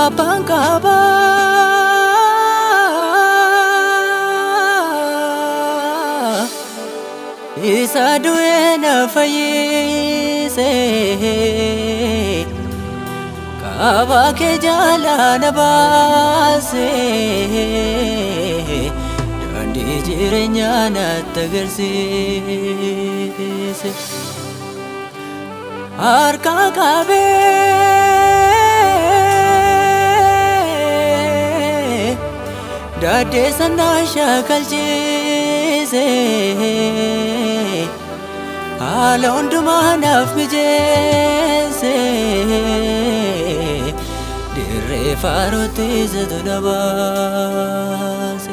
Apangkaba isa du'e na fayyise kaaba kee jalaa na baase daandii jireenyaa natti agarsiise harka qabee daandii sanaa shakalchiise haala hundumaa naaf mijeesse dirree faaruutti isatu na baase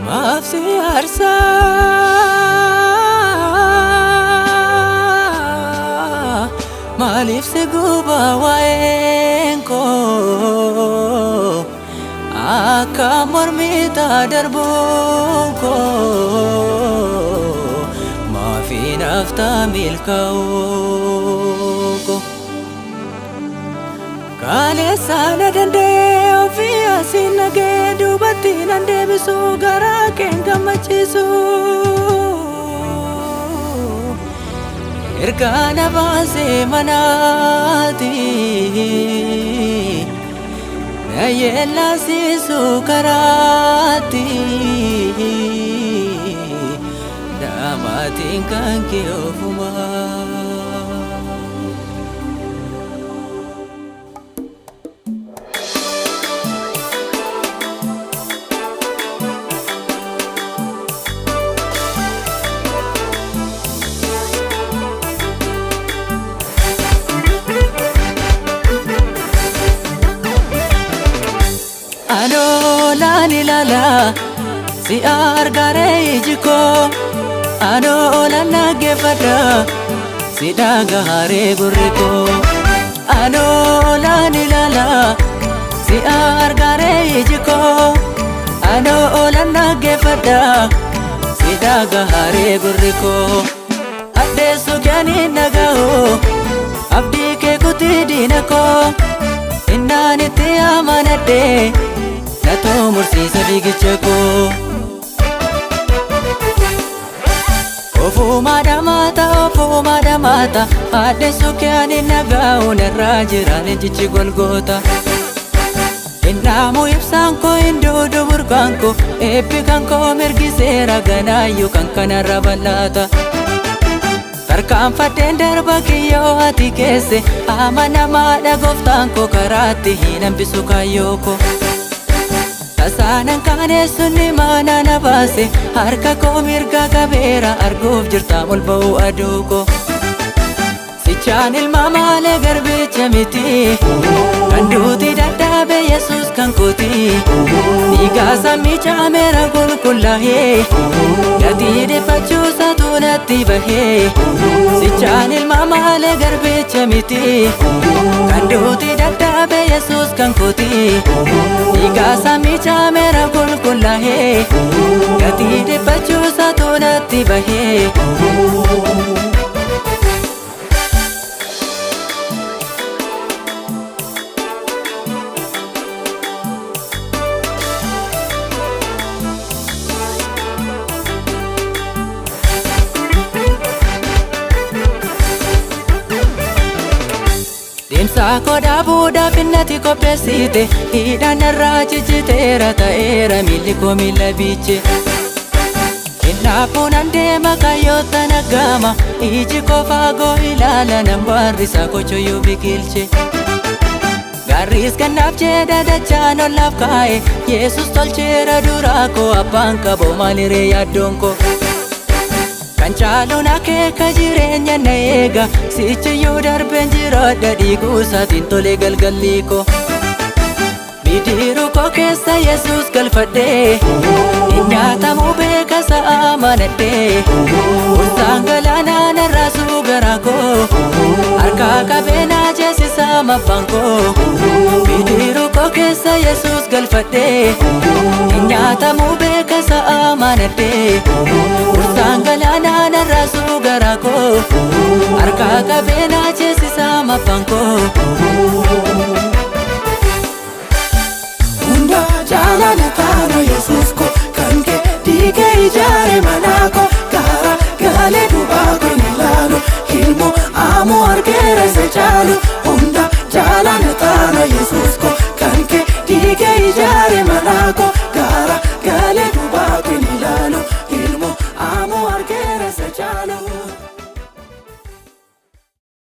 maaf si aarsaa maaliif si gubaa waa'een koo akka mormitaa darbuun koo maafiin haftaa milkaa'uu kaleessa na danda'e ofii asiin nagee duubatti nan deebisu garaa keen gammachiisu ergaa na baasee manaati na yeellasiisu karaatti daamaatiin kan kee ofumaa Anola nilala si argare ijiko anola nagefada si dagahare guriko anola nilala si argare ijiko anola nagefada si dagahare guriko addesu kyani nagaho abdi ke kuti dinako innani te amanade nato mursiisa digicha koo ofuma damata addesu kyani nagahu narraa jiraan injichi golgoota innaamu ibsaan koo induudu burqaan koo eebbi kan koo mirgiseera ganaayyuu kan kanarra bal'aata tarkaanfadheen darba kiyyoo ati keesse amanamaadha gooftaan koo karaatti hin hambisu kaayyoo koo tasaanan kaaneessunni maana na baase harka koo mirga qabeera arguuf jirtaa ol ba'uu aduu koo sichaan ilma maalee garbicha miti kan duuti dadhaabe yesus kan kooti dhiigaa sammii caameera qulqullaa'ee gatii deeffachuusatu natti bahee sichaan ilma maalee garbicha miti kan duuti dadhaabe yesus kan kooti dhiigaa sammii caameera qulqullaa'ee gatii deeffachuusatu natti bahee deemsa koo dhaabuudhaaf innati qopheessite hidhaan narraa cicciteera ta'eera miilli koo miila biche innaafuun an deema kaayyoota naggaama iji koo faagoo ilaala nan barrisa kochoyyuu biqilche gaarris kannaaf jedha dachaan ollaaf kaa'e yesus tolcheera duraa koo abbaan qaboo maaliree yaaddoon koo kan caaluun akeeka jireenya na eega sichiyyuu darbeen jiraadha dhiiguusaatiin tolee galgallii koo bidiruu koo keessa yesus galfadhee hin nyaatamuu beeka sa'a amanadhee ultaan galaanaa narraasuu garaa koo harkaa qabeenaa jeesisaa mabbaan koo bidiruu koo keessa yesus galfadhee hin nyaatamuu beeka sa'a amanadhee ultaan galaanaa narraasuu garaa koo harkaa qabeenaa jeesisaa mabbaan koo ijaare manako gara gale dubako nilalu ilmo amo argere se chalu hunda jalana tana Yesus ko kanke dige ijaare manako